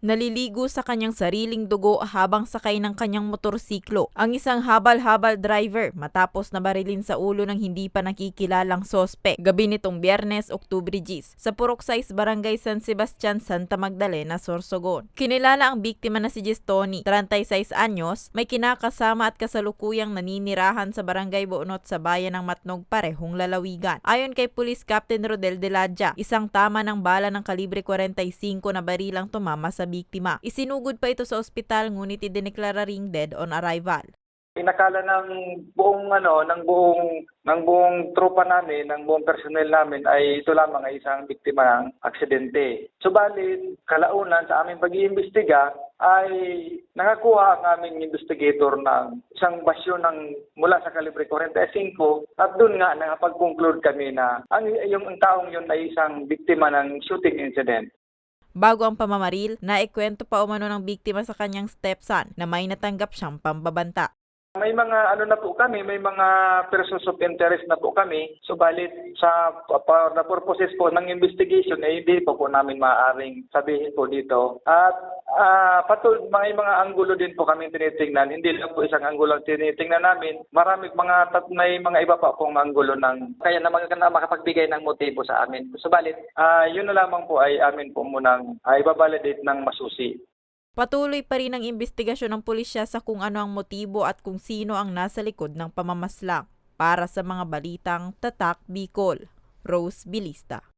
Naliligo sa kanyang sariling dugo habang sakay ng kanyang motorsiklo ang isang habal-habal driver matapos nabarilin sa ulo ng hindi pa nakikilalang sospek gabi nitong Biyernes, Oktubre 10 sa Purok 6, Barangay San Sebastian, Santa Magdalena, Sorsogon. Kinilala ang biktima na si Gestoni, 36 anyos, may kinakasama at kasalukuyang naninirahan sa Barangay Buonot sa bayan ng Matnog, parehong lalawigan. Ayon kay Police Captain Rodel de Ladja, isang tama ng bala ng kalibre 45 na barilang tumama sa biktima. Isinugod pa ito sa ospital ngunit idineklara ring dead on arrival. Inakala ng buong tropa namin, ng buong personnel namin ay ito lamang ay isang biktima ng aksidente. Subalit, kalaunan sa aming pag-iimbestiga ay nakakuha ang aming investigator ng isang basyo mula sa kalibre 45 at doon nga nakapag-conclude kami na yung taong yun ay isang biktima ng shooting incident. Bago ang pamamaril, naikwento pa umano ng biktima sa kanyang stepson na may natanggap siyang pambabanta. May mga may mga persons of interest na po kami. Subalit sa purposes po ng investigation ay hindi po namin maaaring sabihin po dito. At may mga anggulo din po kami tinitingnan. Hindi lang po isang anggulo ang tinitingnan namin. May mga iba pa pong anggulo kaya na makapagbigay ng motibo sa amin. Subalit, yun na lamang po ay amin po munang ibabalidate ng masusi. Patuloy pa rin ang investigasyon ng pulisya sa kung ano ang motibo at kung sino ang nasa likod ng pamamaslang. Para sa mga balitang Tatak Bicol, Rose Bilista.